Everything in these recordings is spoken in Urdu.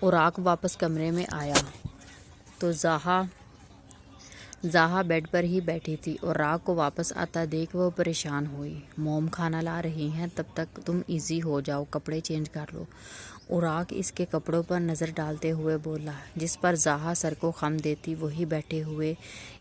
اوراق واپس کمرے میں آیا تو زاہا بیڈ پر ہی بیٹھی تھی۔ اوراق کو واپس آتا دیکھ وہ پریشان ہوئی۔ موم کھانا لا رہی ہیں، تب تک تم ایزی ہو جاؤ، کپڑے چینج کر لو۔ اوراق اس کے کپڑوں پر نظر ڈالتے ہوئے بولا، جس پر زاہا سر کو خم دیتی وہی بیٹھے ہوئے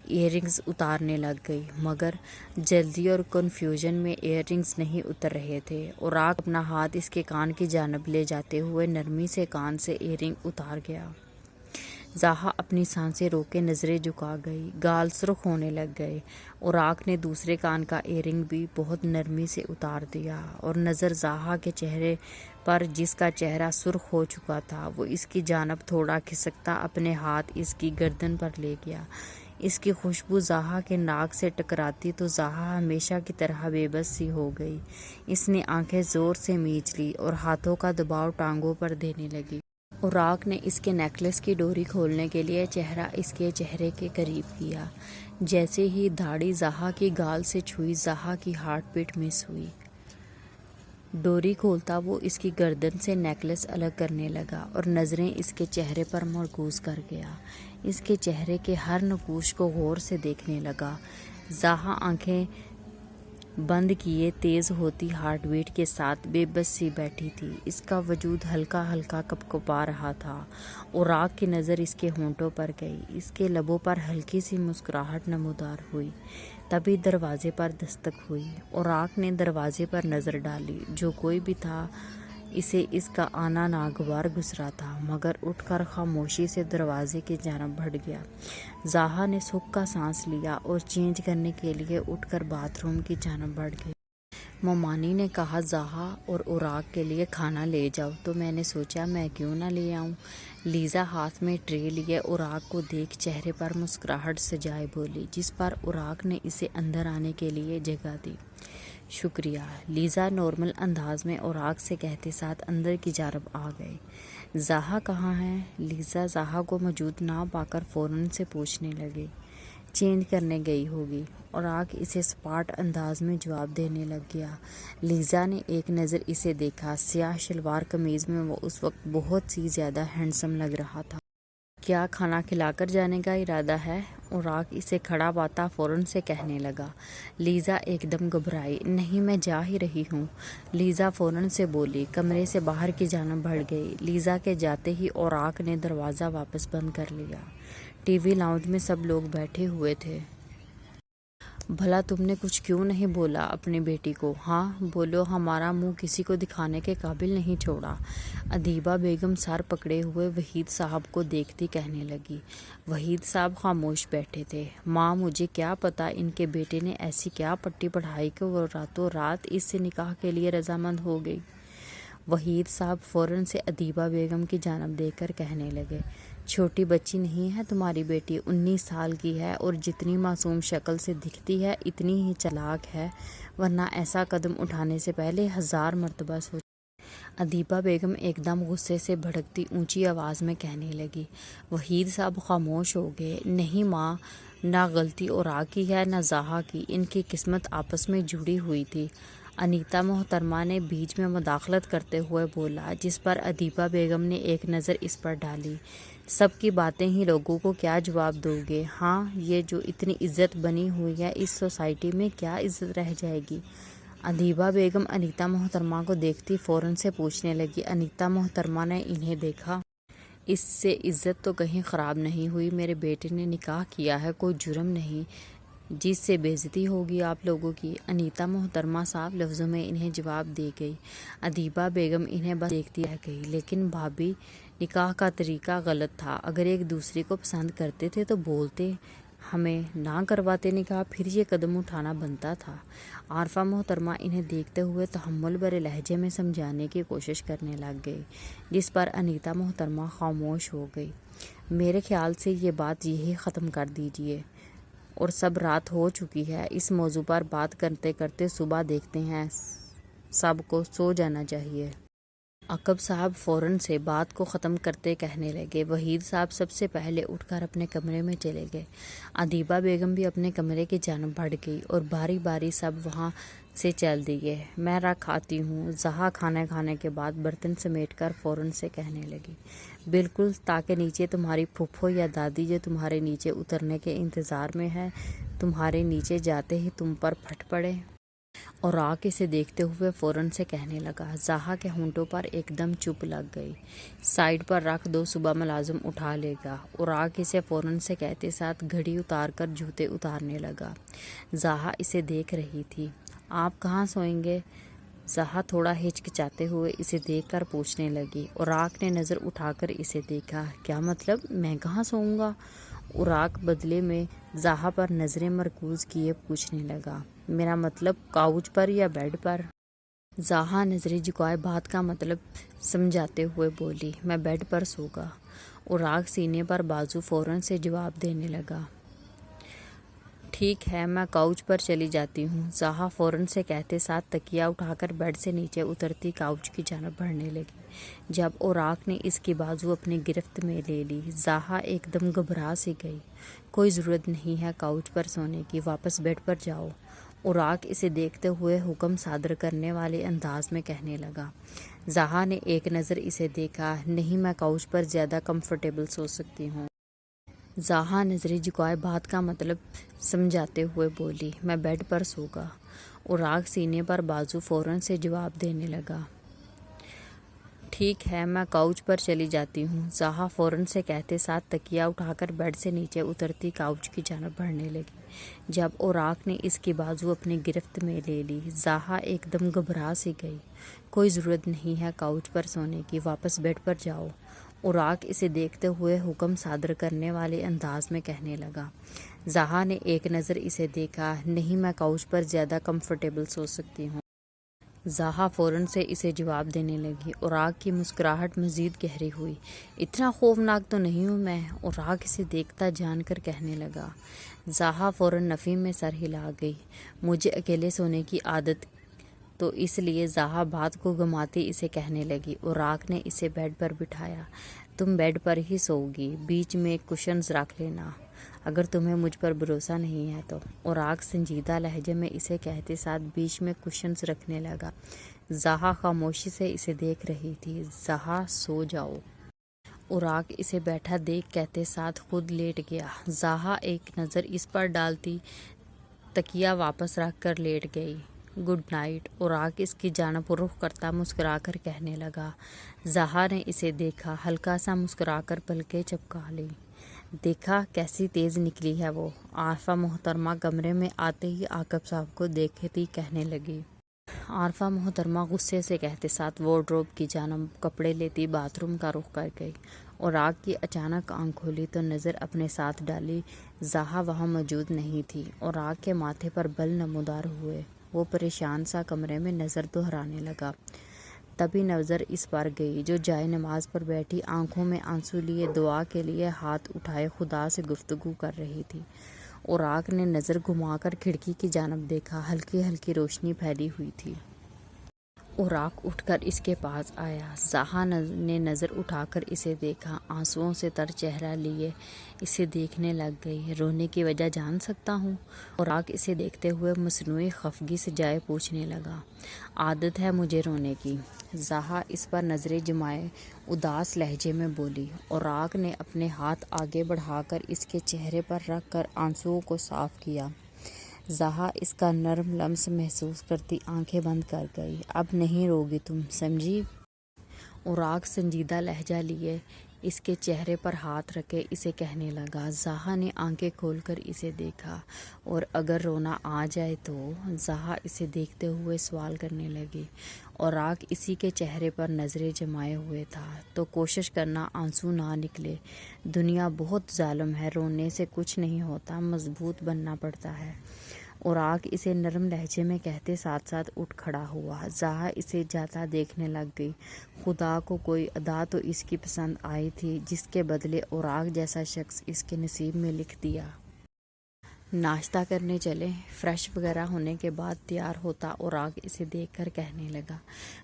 ایئر رنگز اتارنے لگ گئی، مگر جلدی اور کنفیوژن میں ایئر رنگز نہیں اتر رہے تھے۔ اوراق اپنا ہاتھ اس کے کان کی جانب لے جاتے ہوئے نرمی سے کان سے ایئر رنگ اتار گیا۔ زاہا اپنی سانسیں روکے نظریں جھکا گئی، گال سرخ ہونے لگ گئے۔ اوراق نے دوسرے کان کا ایئر رنگ بھی بہت نرمی سے اتار دیا اور نظر زاہا کے چہرے پر، جس کا چہرہ سرخ ہو چکا تھا، وہ اس کی جانب تھوڑا کھسکتا اپنے ہاتھ اس کی گردن پر لے گیا۔ اس کی خوشبو زاہا کے ناک سے ٹکراتی تو زاہا ہمیشہ کی طرح بے بس سی ہو گئی۔ اس نے آنکھیں زور سے میچ لی اور ہاتھوں کا دباؤ ٹانگوں پر دینے لگی۔ اوراق نے اس کے نیکلس کی ڈوری کھولنے کے لیے چہرہ اس کے چہرے کے قریب کیا۔ جیسے ہی دھاڑی زاہا کی گال سے چھوئی، زاہا کی ہارٹ بیٹ مس ہوئی۔ ڈوری کھولتا وہ اس کی گردن سے نیکلس الگ کرنے لگا اور نظریں اس کے چہرے پر مرکوز کر گیا۔ اس کے چہرے کے ہر نقوش کو غور سے دیکھنے لگا۔ زاہا آنکھیں بند کیے تیز ہوتی ہارٹ بیٹ کے ساتھ بے بس سی بیٹھی تھی۔ اس کا وجود ہلکا ہلکا کپکپا رہا تھا۔ اوراق کی نظر اس کے ہونٹوں پر گئی، اس کے لبوں پر ہلکی سی مسکراہٹ نمودار ہوئی۔ تبھی دروازے پر دستک ہوئی۔ اوراق نے دروازے پر نظر ڈالی۔ جو کوئی بھی تھا، اسے اس کا آنا ناگوار گزرا تھا، مگر اٹھ کر خاموشی سے دروازے کی جانب بڑھ گیا۔ زاہا نے سکھ کا سانس لیا اور چینج کرنے کے لیے اٹھ کر باتھ روم کی جانب بڑھ گئی۔ مومانی نے کہا، زاہا اور اوراق کے لیے کھانا لے جاؤ، تو میں نے سوچا میں کیوں نہ لے آؤں۔ لیزا ہاتھ میں ٹرے لیے اوراق کو دیکھ چہرے پر مسکراہٹ سجائے بولی، جس پر اوراق نے اسے اندر آنے کے لیے جگہ دی۔ شکریہ، لیزا نارمل انداز میں اوراق سے کہتے ساتھ اندر کی جانب آ گئے۔ زاہا کہاں ہے؟ لیزا زاہا کو موجود نہ پا کر فوراً سے پوچھنے لگی۔ چینج کرنے گئی ہوگی، اوراق اسے سپاٹ انداز میں جواب دینے لگ گیا۔ لیزا نے ایک نظر اسے دیکھا۔ سیاہ شلوار قمیض میں وہ اس وقت بہت سی زیادہ ہینڈسم لگ رہا تھا۔ کیا کھانا کھلا کر جانے کا ارادہ ہے؟ اوراق اسے کھڑا پاتا فوراً سے کہنے لگا۔ لیزا ایک دم گھبرائی۔ نہیں، میں جا ہی رہی ہوں، لیزا فوراً سے بولی۔ کمرے سے باہر کی جانب بڑھ گئی۔ لیزا کے جاتے ہی اوراق نے دروازہ واپس بند کر لیا۔ ٹی وی لاؤنج میں سب لوگ بیٹھے ہوئے تھے۔ بھلا تم نے کچھ کیوں نہیں بولا اپنی بیٹی کو؟ ہاں بولو، ہمارا منہ کسی کو دکھانے کے قابل نہیں چھوڑا۔ ادیبہ بیگم سر پکڑے ہوئے وحید صاحب کو دیکھتی کہنے لگی۔ وحید صاحب خاموش بیٹھے تھے۔ ماں، مجھے کیا پتا ان کے بیٹے نے ایسی کیا پٹی پڑھائی کہ وہ راتوں رات اس سے نکاح کے لیے رضامند ہو گئی۔ وحید صاحب فوراً سے ادیبہ بیگم کی جانب دیکھ کر کہنے لگے، چھوٹی بچی نہیں ہے تمہاری بیٹی، 19 سال کی ہے اور جتنی معصوم شکل سے دکھتی ہے اتنی ہی چالاک ہے، ورنہ ایسا قدم اٹھانے سے پہلے 1000 مرتبہ سوچے۔ ادیبہ بیگم ایک دم غصے سے بھڑکتی اونچی آواز میں کہنے لگی۔ وحید صاحب خاموش ہو گئے۔ نہیں ماں، نہ غلطی اوراق کی ہے نہ زاہا کی، ان کی قسمت آپس میں جڑی ہوئی تھی۔ انیتا محترمہ نے بیچ میں مداخلت کرتے ہوئے بولا، جس پر ادیبہ بیگم نے ایک نظر اس پر ڈالی۔ سب کی باتیں ہی لوگوں کو کیا جواب دو گے؟ ہاں، یہ جو اتنی عزت بنی ہوئی ہے اس سوسائٹی میں، کیا عزت رہ جائے گی؟ ادیبہ بیگم انیتا محترمہ کو دیکھتی فوراً سے پوچھنے لگی۔ انیتا محترمہ نے انہیں دیکھا۔ اس سے عزت تو کہیں خراب نہیں ہوئی، میرے بیٹے نے نکاح کیا ہے، کوئی جرم نہیں جس سے بے عزتی ہوگی آپ لوگوں کی۔ انیتا محترمہ صاف لفظوں میں انہیں جواب دے گئی۔ ادیبہ بیگم انہیں بس دیکھتی رہ گئی۔ لیکن بھابی، نکاح کا طریقہ غلط تھا، اگر ایک دوسرے کو پسند کرتے تھے تو بولتے، ہمیں نہ کرواتے نکاح، پھر یہ قدم اٹھانا بنتا تھا۔ عارفہ محترمہ انہیں دیکھتے ہوئے تحمل بھرے لہجے میں سمجھانے کی کوشش کرنے لگ گئی، جس پر انیتا محترمہ خاموش ہو گئی۔ میرے خیال سے یہ بات یہی ختم کر دیجیے، اور سب رات ہو چکی ہے، اس موضوع پر بات کرتے کرتے صبح دیکھتے ہیں، سب کو سو جانا چاہیے۔ عقب صاحب فوراً سے بات کو ختم کرتے کہنے لگے۔ وحید صاحب سب سے پہلے اٹھ کر اپنے کمرے میں چلے گئے۔ ادیبہ بیگم بھی اپنے کمرے کی جانب بڑھ گئی اور باری باری سب وہاں سے چل دیے۔ میں رکھ آتی ہوں۔ زہا کھانا کھانے کے بعد برتن سمیٹ کر فوراً سے کہنے لگی۔ بالکل، تاکہ نیچے تمہاری پھپھو یا دادی جو تمہارے نیچے اترنے کے انتظار میں ہے، تمہارے نیچے جاتے ہی تم پر پھٹ پڑے۔ اوراق اسے دیکھتے ہوئے فوراً سے کہنے لگا۔ زہا کے ہونٹوں پر ایک دم چپ لگ گئی۔ سائیڈ پر رکھ دو، صبح ملازم اٹھا لے گا۔ اوراق اسے فوراً سے کہتے ساتھ گھڑی اتار کر جوتے اتارنے لگا۔ زہا اسے دیکھ رہی تھی۔ آپ کہاں سوئیں گے؟ زہا تھوڑا ہچکچاتے ہوئے اسے دیکھ کر پوچھنے لگی۔ اوراق نے نظر اٹھا کر اسے دیکھا۔ کیا مطلب؟ میں کہاں سوؤں گا؟ اوراق بدلے میں زہا پر نظریں مرکوز کیے پوچھنے لگا۔ میرا مطلب کاؤچ پر یا بیڈ پر؟ زہا نظریں جھکائے بات کا مطلب سمجھاتے ہوئے بولی۔ میں بیڈ پر سو گا۔ اوراق سینے پر بازو فوراً سے جواب دینے لگا۔ ٹھیک ہے، میں کاؤچ پر چلی جاتی ہوں۔ زہا فوراً سے کہتے ساتھ تکیا اٹھا کر بیڈ سے نیچے اترتی کاؤچ کی جانب بڑھنے لگی۔ جب اوراق نے اس کی بازو اپنی گرفت میں لے لی، زہا ایک دم گھبرا سی گئی۔ کوئی ضرورت نہیں ہے کاؤچ پر سونے کی، واپس بیڈ پر جاؤ۔ اوراق اسے دیکھتے ہوئے حکم صادر کرنے والے انداز میں کہنے لگا۔ زہا نے ایک نظر اسے دیکھا۔ نہیں، میں کاؤچ پر زیادہ کمفرٹیبل سو سکتی ہوں۔ زہا نظریں جھکائے بات کا مطلب سمجھاتے ہوئے بولی۔ میں بیڈ پر سو گا۔ اوراق سینے پر بازو فوراً سے جواب دینے لگا۔ ٹھیک ہے، میں کاؤچ پر چلی جاتی ہوں۔ زہا فوراً سے کہتے ساتھ تکیا اٹھا کر بیڈ سے نیچے اترتی کاؤچ کی جانب بڑھنے لگی۔ جب اوراق نے اس کی بازو اپنی گرفت میں لے لی، زہا ایک دم گھبرا سی گئی۔ کوئی ضرورت نہیں ہے کاؤچ پر سونے کی، واپس بیڈ پر جاؤ۔ اوراق اسے دیکھتے ہوئے حکم صادر کرنے والے انداز میں کہنے لگا۔ زہا نے ایک نظر اسے دیکھا۔ نہیں، میں کاؤچ پر زیادہ کمفرٹیبل سو سکتی ہوں۔ زہا فوراً سے اسے جواب دینے لگی۔ اوراق کی مسکراہٹ مزید گہری ہوئی۔ اتنا خوفناک تو نہیں ہوں میں؟ اوراق اسے دیکھتا جان کر کہنے لگا۔ زہا فوراً نفی میں سر ہلا گئی۔ مجھے اکیلے سونے کی عادت تو اس لیے زہا بات کو گھماتی اسے کہنے لگی۔ اوراق نے اسے بیڈ پر بٹھایا۔ تم بیڈ پر ہی سوؤ گی، بیچ میں کشنز رکھ لینا، اگر تمہیں مجھ پر بھروسہ نہیں ہے تو۔ اوراق سنجیدہ لہجے میں اسے کہتے ساتھ بیچ میں کشنز رکھنے لگا۔ زہا خاموشی سے اسے دیکھ رہی تھی۔ زہا سو جاؤ۔ اوراق اسے بیٹھا دیکھ کہتے ساتھ خود لیٹ گیا۔ زہا ایک نظر اس پر ڈالتی تکیا واپس رکھ کر لیٹ گئی۔ گڈ نائٹ، اوراق اس کی جانب رخ کرتا مسکرا کر کہنے لگا۔ زہا نے اسے دیکھا، ہلکا سا مسکرا کر پلکیں چپکا لی۔ دیکھا کیسی تیز نکلی ہے وہ؟ عارفہ محترمہ کمرے میں آتے ہی عاقب صاحب کو دیکھتی کہنے لگی۔ عارفہ محترمہ غصے سے کہتے ساتھ وارڈروب کی جانب کپڑے لیتی باتھ روم کا رخ کر گئی۔ اوراق کی اچانک آنکھ کھولی تو نظر اپنے ساتھ ڈالی۔ زہا وہاں موجود نہیں تھی۔ اوراق کے ماتھے پر بل نمودار ہوئے۔ وہ پریشان سا کمرے میں نظر دہرانے لگا۔ تبھی نظر اس پر گئی جو جائے نماز پر بیٹھی آنکھوں میں آنسو لیے دعا کے لیے ہاتھ اٹھائے خدا سے گفتگو کر رہی تھی۔ اوراق نے نظر گھما کر کھڑکی کی جانب دیکھا، ہلکی ہلکی روشنی پھیلی ہوئی تھی۔ اوراق اٹھ کر اس کے پاس آیا۔ زہا نے نظر اٹھا کر اسے دیکھا، آنسوؤں سے تر چہرہ لیے اسے دیکھنے لگ گئی۔ رونے کی وجہ جان سکتا ہوں؟ اوراق اسے دیکھتے ہوئے مصنوعی خفگی سے جائے پوچھنے لگا۔ عادت ہے مجھے رونے کی، زہا اس پر نظریں جمائے اداس لہجے میں بولی۔ اوراق نے اپنے ہاتھ آگے بڑھا کر اس کے چہرے پر رکھ کر آنسوؤں کو صاف کیا۔ زہا اس کا نرم لمس محسوس کرتی آنکھیں بند کر گئی۔ اب نہیں روگی تم، سمجھی؟ اوراق سنجیدہ لہجہ لیے اس کے چہرے پر ہاتھ رکھے اسے کہنے لگا۔ زہا نے آنکھیں کھول کر اسے دیکھا۔ اور اگر رونا آ جائے تو؟ زہا اسے دیکھتے ہوئے سوال کرنے لگی۔ اوراق اسی کے چہرے پر نظریں جمائے ہوئے تھا۔ تو کوشش کرنا آنسو نہ نکلے، دنیا بہت ظالم ہے، رونے سے کچھ نہیں ہوتا، مضبوط بننا پڑتا ہے۔ اوراق اسے نرم لہجے میں کہتے ساتھ ساتھ اٹھ کھڑا ہوا۔ زہا اسے جاتا دیکھنے لگ گئی۔ خدا کو کوئی ادا تو اس کی پسند آئی تھی جس کے بدلے اوراق جیسا شخص اس کے نصیب میں لکھ دیا۔ ناشتہ کرنے چلے۔ فریش وغیرہ ہونے کے بعد تیار ہوتا اوراق اسے دیکھ کر کہنے لگا،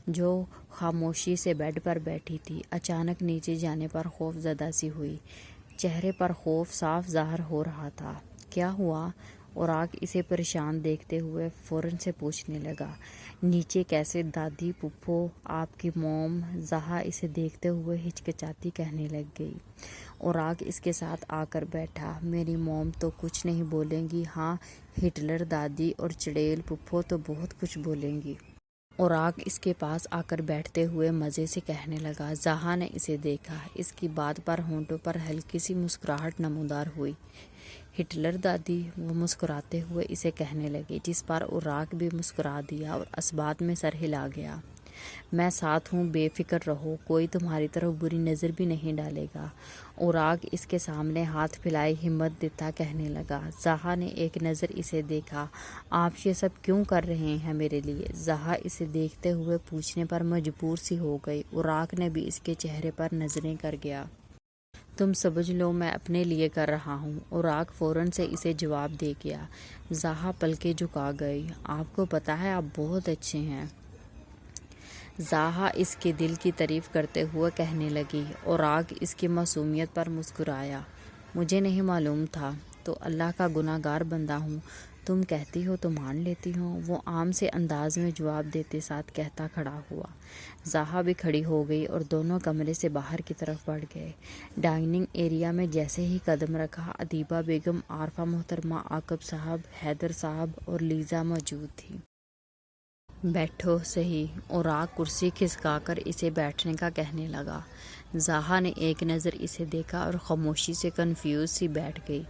جو خاموشی سے بیڈ پر بیٹھی تھی، اچانک نیچے جانے پر خوف زدہ سی ہوئی۔ چہرے پر خوف صاف ظاہر ہو رہا تھا۔ کیا ہوا؟ اوراق اسے پریشان دیکھتے ہوئے فوراً سے پوچھنے لگا۔ نیچے کیسے؟ دادی، پھپھو، آپ کی موم؟ زہا اسے دیکھتے ہوئے ہچکچاتی کہنے لگ گئی۔ اوراق اس کے ساتھ آ کر بیٹھا۔ میری موم تو کچھ نہیں بولیں گی، ہاں ہٹلر دادی اور چڑیل پھپھو تو بہت کچھ بولیں گی۔ اوراق اس کے پاس آ کر بیٹھتے ہوئے مزے سے کہنے لگا۔ زہا نے اسے دیکھا۔ اس کی بات پر ہونٹوں پر ہلکی سی مسکراہٹ نمودار ہوئی۔ ہٹلر دادی؟ وہ مسکراتے ہوئے اسے کہنے لگے، جس پر اوراق بھی مسکرا دیا اور اثبات میں سر ہلا گیا۔ میں ساتھ ہوں، بے فکر رہو، کوئی تمہاری طرف بری نظر بھی نہیں ڈالے گا۔ اوراق اس کے سامنے ہاتھ پھیلائے ہمت دیتا کہنے لگا۔ زہا نے ایک نظر اسے دیکھا۔ آپ یہ سب کیوں کر رہے ہیں میرے لیے؟ زہا اسے دیکھتے ہوئے پوچھنے پر مجبور سی ہو گئی۔ اوراق نے بھی اس کے چہرے پر نظریں کر گیا۔ تم سمجھ لو میں اپنے لیے کر رہا ہوں۔ اوراق فوراً سے اسے جواب دے گیا۔ زہا پلکیں جھکا گئی۔ آپ کو پتہ ہے آپ بہت اچھے ہیں، زہا اس کے دل کی تعریف کرتے ہوئے کہنے لگی۔ اوراق اس کی معصومیت پر مسکرایا۔ مجھے نہیں معلوم تھا، تو اللہ کا گناہ گار بندہ ہوں، تم کہتی ہو تو مان لیتی ہوں، وہ عام سے انداز میں جواب دیتے ساتھ کہتا کھڑا ہوا۔ زہا بھی کھڑی ہو گئی اور دونوں کمرے سے باہر کی طرف بڑھ گئے۔ ڈائننگ ایریا میں جیسے ہی قدم رکھا، ادیبہ بیگم، عارفہ محترمہ، عاقب صاحب، حیدر صاحب اور لیزا موجود تھی۔ بیٹھو صحیح۔ اوراق کرسی کھسکا کر اسے بیٹھنے کا کہنے لگا۔ زہا نے ایک نظر اسے دیکھا اور خاموشی سے کنفیوز سی بیٹھ گئی۔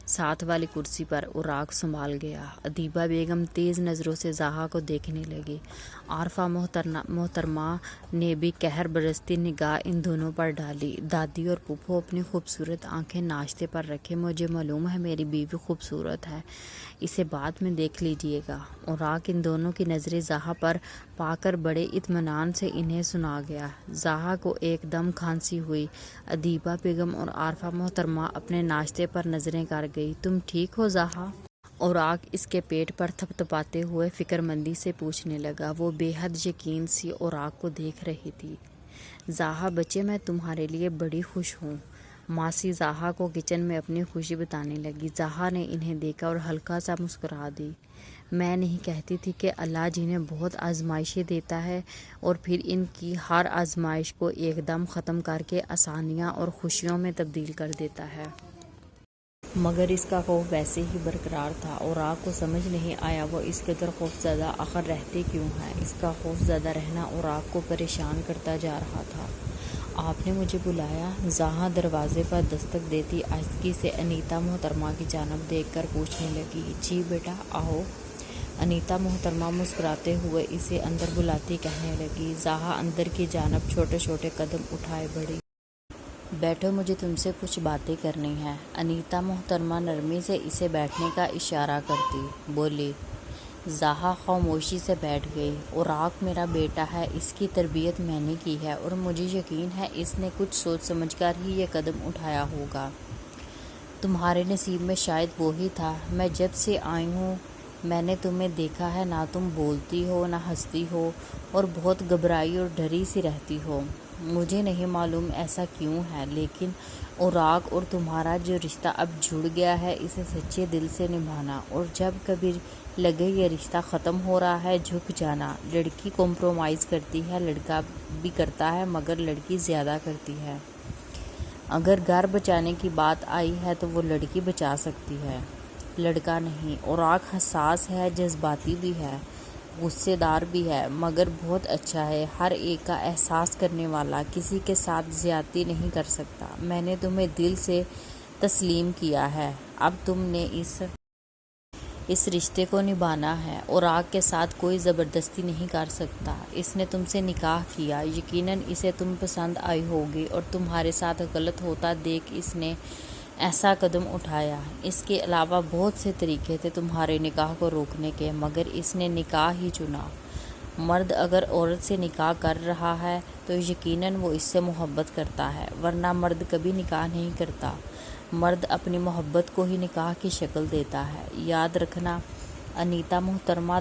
ساتھ والی کرسی پر اوراق سنبھال گیا۔ ادیبہ بیگم تیز نظروں سے زہا کو دیکھنے لگی۔ عارفہ محترمہ نے بھی قہر برستی نگاہ ان دونوں پر ڈالی۔ دادی اور پھپھو اپنی خوبصورت آنکھیں ناشتے پر رکھے، مجھے معلوم ہے میری بیوی خوبصورت ہے، اسے بعد میں دیکھ لیجیے گا۔ اوراق ان دونوں کی نظریں زہا پر پا کر بڑے اطمینان سے انہیں سنا گیا۔ زہا کو ایک دم کھانسی ہوئی۔ ادیبہ بیگم اور عارفہ محترمہ اپنے ناشتے پر نظریں کر گئی۔ تم ٹھیک ہو زہا؟ اوراق اس کے پیٹ پر تھپتھپاتے ہوئے فکر مندی سے پوچھنے لگا۔ وہ بے حد یقین سی اوراق کو دیکھ رہی تھی۔ زہا بچے، میں تمہارے لیے بڑی خوش ہوں، ماسی زہا کو کچن میں اپنی خوشی بتانے لگی۔ زہا نے انہیں دیکھا اور ہلکا سا مسکرا دی۔ میں نہیں کہتی تھی کہ اللہ جنہیں بہت آزمائشیں دیتا ہے اور پھر ان کی ہر آزمائش کو ایک دم ختم کر کے آسانیاں اور خوشیوں میں تبدیل کر دیتا ہے؟ مگر اس کا خوف ویسے ہی برقرار تھا۔ اوراق کو سمجھ نہیں آیا وہ اس قدر خوف زدہ آخر رہتی کیوں ہے۔ اس کا خوف زدہ رہنا اوراق کو پریشان کرتا جا رہا تھا۔ آپ نے مجھے بلایا؟ زہا دروازے پر دستک دیتی آہستگی سے انیتا محترمہ کی جانب دیکھ کر پوچھنے لگی۔ جی بیٹا آؤ۔ انیتا محترمہ مسکراتے ہوئے اسے اندر بلاتی کہنے لگی۔ زہا اندر کی جانب چھوٹے چھوٹے قدم اٹھائے بڑھی۔ بیٹھو، مجھے تم سے کچھ باتیں کرنی ہیں۔ انیتا محترمہ نرمی سے اسے بیٹھنے کا اشارہ کرتی بولی۔ زہا خاموشی سے بیٹھ گئی۔ اوراق میرا بیٹا ہے، اس کی تربیت میں نے کی ہے اور مجھے یقین ہے اس نے کچھ سوچ سمجھ کر ہی یہ قدم اٹھایا ہوگا۔ تمہارے نصیب میں شاید وہی تھا۔ میں جب سے آئی ہوں میں نے تمہیں دیکھا ہے، نہ تم بولتی ہو نہ ہنستی ہو اور بہت گھبرائی اور ڈری سی رہتی ہو۔ مجھے نہیں معلوم ایسا کیوں ہے، لیکن اوراق اور تمہارا جو رشتہ اب جڑ گیا ہے اسے سچے دل سے نبھانا، اور جب کبھی لگے یہ رشتہ ختم ہو رہا ہے جھک جانا۔ لڑکی کمپرومائز کرتی ہے، لڑکا بھی کرتا ہے، مگر لڑکی زیادہ کرتی ہے۔ اگر گھر بچانے کی بات آئی ہے تو وہ لڑکی بچا سکتی ہے، لڑکا نہیں۔ اوراق حساس ہے، جذباتی بھی ہے، غصے دار بھی ہے، مگر بہت اچھا ہے، ہر ایک کا احساس کرنے والا، کسی کے ساتھ زیادتی نہیں کر سکتا۔ میں نے تمہیں دل سے تسلیم کیا ہے، اب تم نے اس رشتے کو نبھانا ہے۔ اوراق کے ساتھ کوئی زبردستی نہیں کر سکتا۔ اس نے تم سے نکاح کیا، یقیناً اسے تم پسند آئی ہوگی اور تمہارے ساتھ غلط ہوتا دیکھ اس نے ایسا قدم اٹھایا۔ اس کے علاوہ بہت سے طریقے تھے تمہارے نکاح کو روکنے کے، مگر اس نے نکاح ہی چنا۔ مرد اگر عورت سے نکاح کر رہا ہے تو یقیناً وہ اس سے محبت کرتا ہے، ورنہ مرد کبھی نکاح نہیں کرتا۔ مرد اپنی محبت کو ہی نکاح کی شکل دیتا ہے، یاد رکھنا۔ انیتا محترمہ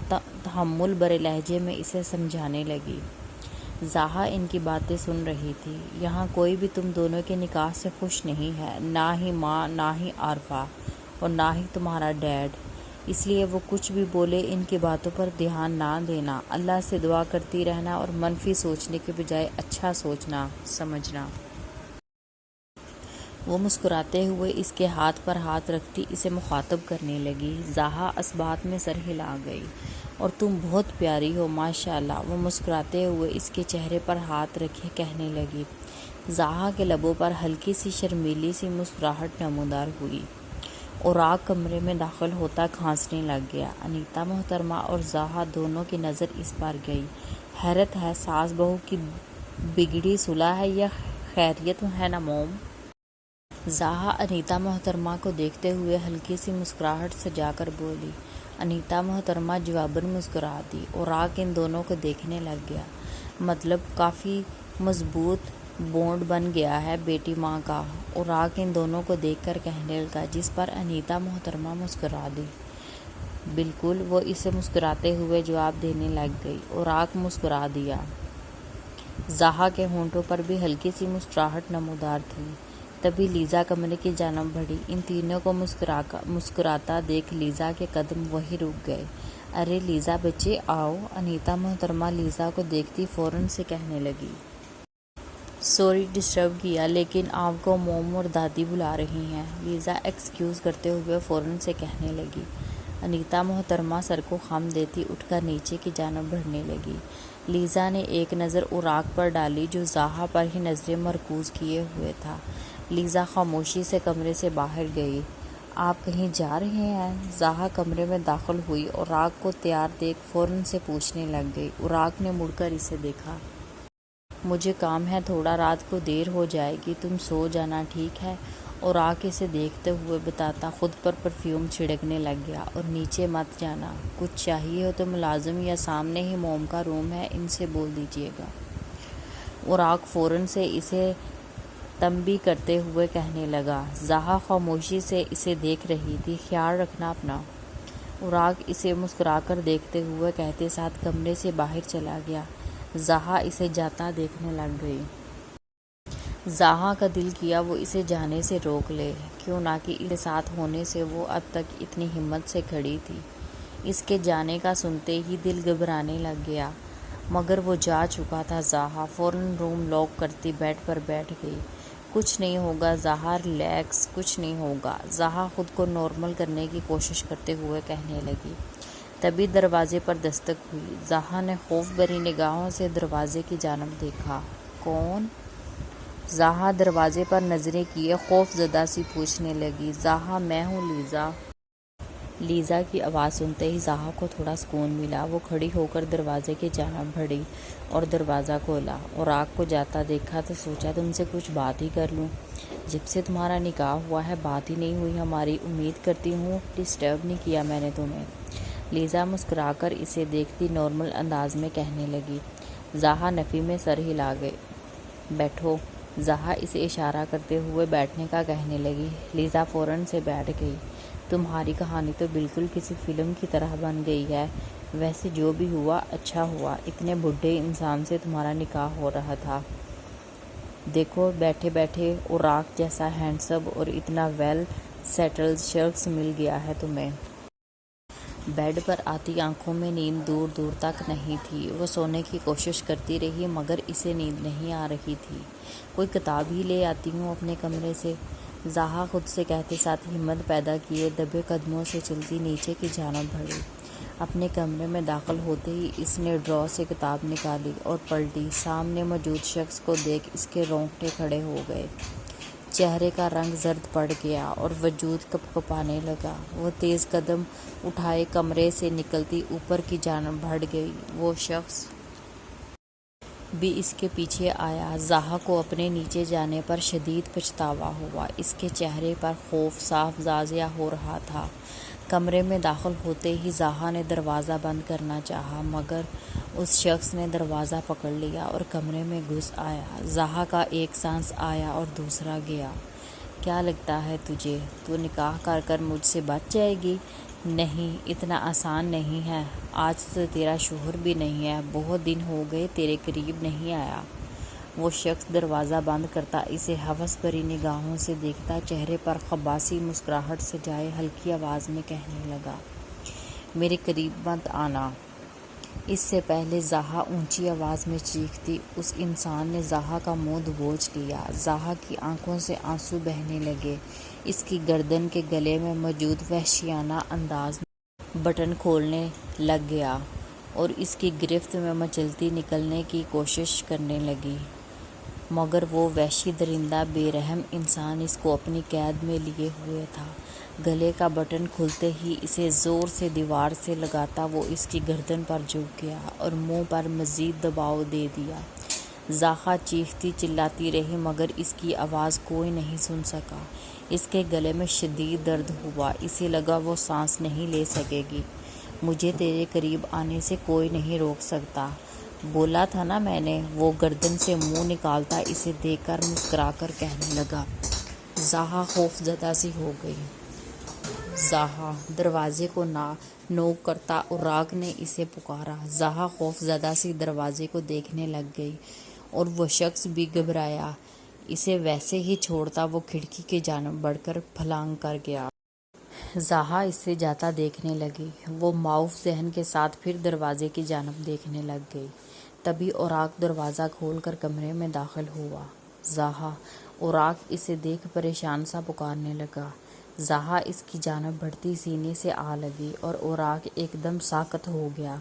تحمل بھرے لہجے میں اسے سمجھانے لگی۔ زاہا ان کی باتیں سن رہی تھی۔ یہاں کوئی بھی تم دونوں کے نکاح سے خوش نہیں ہے، نہ ہی ماں، نہ ہی عارفہ، اور نہ ہی تمہارا ڈیڈ۔ اس لیے وہ کچھ بھی بولے ان کی باتوں پر دھیان نہ دینا، اللہ سے دعا کرتی رہنا اور منفی سوچنے کے بجائے اچھا سوچنا، سمجھنا۔ وہ مسکراتے ہوئے اس کے ہاتھ پر ہاتھ رکھتی اسے مخاطب کرنے لگی۔ زاہا اس بات میں سر ہلا گئی۔ اور تم بہت پیاری ہو ماشاءاللہ، وہ مسکراتے ہوئے اس کے چہرے پر ہاتھ رکھے کہنے لگی۔ زاہا کے لبوں پر ہلکی سی شرمیلی سی مسکراہٹ نمودار ہوئی۔ اوراق کمرے میں داخل ہوتا کھانسنے لگ گیا۔ انیتا محترمہ اور زاہا دونوں کی نظر اس پر گئی۔ حیرت ہے، ساس بہو کی بگڑی صلح ہے یا خیریت ہے نا موم؟ زاہا انیتا محترمہ کو دیکھتے ہوئے ہلکی سی مسکراہٹ سجا کر بولی۔ انیتا محترمہ جواباً مسکرا دی۔ اوراق ان دونوں کو دیکھنے لگ گیا۔ مطلب کافی مضبوط بونڈ بن گیا ہے بیٹی ماں کا، اوراق ان دونوں کو دیکھ کر کہنے لگا، جس پر انیتا محترمہ مسکرا دی۔ بالکل، وہ اسے مسکراتے ہوئے جواب دینے لگ گئی۔ اوراق مسکرا دیا۔ زاہا کے ہونٹوں پر بھی ہلکی سی مسکراہٹ نمودار تھی۔ تبھی لیزا کمرے کی جانب بڑھی۔ ان تینوں کو مسکراتا دیکھ لیزا کے قدم وہیں رک گئے۔ ارے لیزا بچے آؤ، انیتا محترمہ لیزا کو دیکھتی فوراً سے کہنے لگی۔ سوری ڈسٹرب کیا، لیکن آپ کو موم اور دادی بلا رہی ہیں، لیزا ایکسکیوز کرتے ہوئے فوراً سے کہنے لگی۔ انیتا محترمہ سر کو خم دیتی اٹھ کر نیچے کی جانب بڑھنے لگی۔ لیزا نے ایک نظر اوراق پر ڈالی جو زاہا پر ہی نظریں مرکوز کیے ہوئے تھا۔ لیزا خاموشی سے کمرے سے باہر گئی۔ آپ کہیں جا رہے ہیں؟ زاہا کمرے میں داخل ہوئی، اوراق کو تیار دیکھ فوراً سے پوچھنے لگ گئی۔ اوراق نے مڑ کر اسے دیکھا۔ مجھے کام ہے تھوڑا، رات کو دیر ہو جائے گی، تم سو جانا ٹھیک ہے؟ اوراق اسے دیکھتے ہوئے بتاتا خود پر پرفیوم چھڑکنے لگ گیا۔ اور نیچے مت جانا، کچھ چاہیے ہو تو ملازم یا سامنے ہی موم کا روم ہے، ان سے بول دیجیے گا۔ اوراق فوراً سے اسے تنبیہ کرتے ہوئے کہنے لگا۔ زاہا خاموشی سے اسے دیکھ رہی تھی۔ خیال رکھنا اپنا۔ اوراق اسے مسکرا کر دیکھتے ہوئے کہتے ساتھ کمرے سے باہر چلا گیا۔ زاہا اسے جاتا دیکھنے لگ گئی۔ زاہا کا دل کیا وہ اسے جانے سے روک لے، کیوں نہ کہ اس کے ساتھ ہونے سے وہ اب تک اتنی ہمت سے کھڑی تھی۔ اس کے جانے کا سنتے ہی دل گھبرانے لگ گیا، مگر وہ جا چکا تھا۔ زاہا فوراً روم لاک کرتی بیڈ پر بیٹھ گئی۔ کچھ نہیں ہوگا زاہا، ریلیکس، کچھ نہیں ہوگا، زاہا خود کو نارمل کرنے کی کوشش کرتے ہوئے کہنے لگی۔ تبھی دروازے پر دستک ہوئی۔ زاہا نے خوف بھری نگاہوں سے دروازے کی جانب دیکھا۔ کون؟ زاہا دروازے پر نظریں کیے خوف زدہ سی پوچھنے لگی۔ زاہا میں ہوں لیزا۔ لیزا کی آواز سنتے ہی زاہا کو تھوڑا سکون ملا۔ وہ کھڑی ہو کر دروازے کی جانب بڑھی اور دروازہ کھولا۔ اوراق کو جاتا دیکھا تو سوچا تم سے کچھ بات ہی کر لوں، جب سے تمہارا نکاح ہوا ہے بات ہی نہیں ہوئی ہماری، امید کرتی ہوں ڈسٹرب نہیں کیا میں نے تمہیں۔ لیزا مسکرا کر اسے دیکھتی نارمل انداز میں کہنے لگی۔ زاہا نفی میں سر ہلا گئی۔ بیٹھو۔ زاہا اسے اشارہ کرتے ہوئے بیٹھنے کا کہنے لگی۔ لیزا فوراً سے بیٹھ گئی۔ تمہاری کہانی تو بالکل کسی فلم کی طرح بن گئی ہے۔ ویسے جو بھی ہوا اچھا ہوا، اتنے بڈھے انسان سے تمہارا نکاح ہو رہا تھا۔ دیکھو بیٹھے بیٹھے اوراق جیسا ہینڈسم اور اتنا ویل سیٹلڈ شخص مل گیا ہے تمہیں۔ بیڈ پر آتی آنکھوں میں نیند دور دور تک نہیں تھی۔ وہ سونے کی کوشش کرتی رہی مگر اسے نیند نہیں آ رہی تھی۔ کوئی کتاب ہی لے آتی ہوں اپنے کمرے سے، زاہا خود سے کہتے ساتھ ہمت پیدا کیے دبے قدموں سے چلتی نیچے کی جانب بڑھی۔ اپنے کمرے میں داخل ہوتے ہی اس نے ڈرا سے کتاب نکالی اور پلٹی۔ سامنے موجود شخص کو دیکھ اس کے رونگٹے کھڑے ہو گئے، چہرے کا رنگ زرد پڑ گیا اور وجود کپکپانے لگا۔ وہ تیز قدم اٹھائے کمرے سے نکلتی اوپر کی جانب بڑھ گئی۔ وہ شخص بھی اس کے پیچھے آیا۔ زاہا کو اپنے نیچے جانے پر شدید پچھتاوا ہوا۔ اس کے چہرے پر خوف صاف واضح ہو رہا تھا۔ کمرے میں داخل ہوتے ہی زہا نے دروازہ بند کرنا چاہا، مگر اس شخص نے دروازہ پکڑ لیا اور کمرے میں گھس آیا۔ زہا کا ایک سانس آیا اور دوسرا گیا۔ کیا لگتا ہے تجھے تو نکاح کر کر مجھ سے بچ جائے گی؟ نہیں، اتنا آسان نہیں ہے۔ آج تو تیرا شوہر بھی نہیں ہے، بہت دن ہو گئے تیرے قریب نہیں آیا۔ وہ شخص دروازہ بند کرتا اسے ہوس بھری نگاہوں سے دیکھتا، چہرے پر خباثی مسکراہٹ سجائے ہلکی آواز میں کہنے لگا، میرے قریب مت آنا۔ اس سے پہلے زہا اونچی آواز میں چیختی، اس انسان نے زہا کا منہ دبوچ لیا۔ زہا کی آنکھوں سے آنسو بہنے لگے۔ اس کی گردن کے گلے میں موجود وحشیانہ انداز میں بٹن کھولنے لگ گیا اور اس کی گرفت میں مچلتی نکلنے کی کوشش کرنے لگی، مگر وہ وحشی درندہ بے رحم انسان اس کو اپنی قید میں لیے ہوئے تھا۔ گلے کا بٹن کھلتے ہی اسے زور سے دیوار سے لگاتا وہ اس کی گردن پر جھک گیا اور منہ پر مزید دباؤ دے دیا۔ زہا چیختی چلاتی رہی مگر اس کی آواز کوئی نہیں سن سکا۔ اس کے گلے میں شدید درد ہوا، اسے لگا وہ سانس نہیں لے سکے گی۔ مجھے تیرے قریب آنے سے کوئی نہیں روک سکتا، بولا تھا نا میں نے، وہ گردن سے منہ نکالتا اسے دیکھ کر مسکرا کر کہنے لگا۔ زہا خوف زدہ سی ہو گئی۔ زہا! دروازے کو نوک کرتا اوراق نے اسے پکارا۔ زہا خوف زدہ سی دروازے کو دیکھنے لگ گئی اور وہ شخص بھی گھبرایا۔ اسے ویسے ہی چھوڑتا وہ کھڑکی کی جانب بڑھ کر پھلانگ کر گیا۔ زہا اسے جاتا دیکھنے لگی۔ وہ معاوف ذہن کے ساتھ پھر دروازے کی جانب دیکھنے لگ گئی۔ تبھی اوراق دروازہ کھول کر کمرے میں داخل ہوا۔ زہا! اوراق اسے دیکھ پریشان سا پکارنے لگا۔ زہا اس کی جانب بڑھتی سینے سے آ لگی اور اوراق ایک دم ساکت ہو گیا۔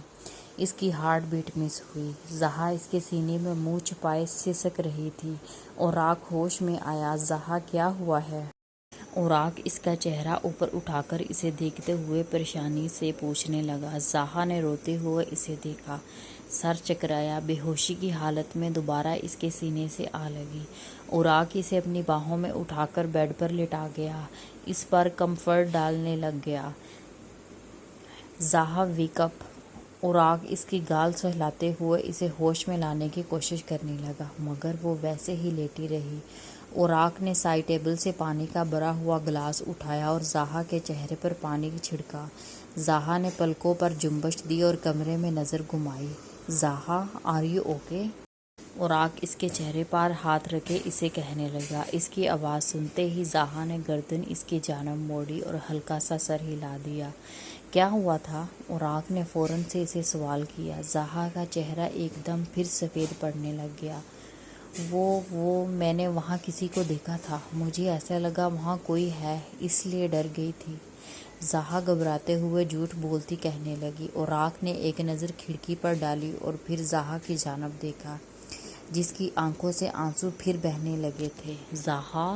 اس کی ہارٹ بیٹ مس ہوئی۔ زہا اس کے سینے میں منہ چھپائے سسک رہی تھی۔ اوراق ہوش میں آیا۔ زہا کیا ہوا ہے؟ اوراق اس کا چہرہ اوپر اٹھا کر اسے دیکھتے ہوئے پریشانی سے پوچھنے لگا۔ زہا نے روتے ہوئے اسے دیکھا، سر چکرایا، بے ہوشی کی حالت میں دوبارہ اس کے سینے سے آ لگی۔ اوراق اسے اپنی باہوں میں اٹھا کر بیڈ پر لٹا گیا، اس پر کمفرٹ ڈالنے لگ گیا۔ زہا ویک اپ! اوراق اس کی گال سہلاتے ہوئے اسے ہوش میں لانے کی کوشش کرنے لگا، مگر وہ ویسے ہی لیٹی رہی۔ اوراق نے سائڈ ٹیبل سے پانی کا بھرا ہوا گلاس اٹھایا اور زہا کے چہرے پر پانی چھڑکا۔ زہا نے پلکوں پر جنبش دی اور کمرے میں نظر گھمائی۔ زہا، آر یو اوکے؟ اوراق اس کے چہرے پر ہاتھ رکھے اسے کہنے لگا۔ اس کی آواز سنتے ہی زہا نے گردن اس کی جانب موڑی اور ہلکا سا سر ہلا دیا۔ کیا ہوا تھا؟ اوراق نے فوراً سے اسے سوال کیا۔ زہا کا چہرہ ایک دم پھر سفید پڑنے لگ گیا۔ میں نے وہاں کسی کو دیکھا تھا، مجھے ایسا لگا وہاں کوئی ہے، اس لیے ڈر گئی تھی۔ زہا گھبراتے ہوئے جھوٹ بولتی کہنے لگی۔ اوراق نے ایک نظر کھڑکی پر ڈالی اور پھر زہا کی جانب دیکھا، جس کی آنکھوں سے آنسو پھر بہنے لگے تھے۔ زہا!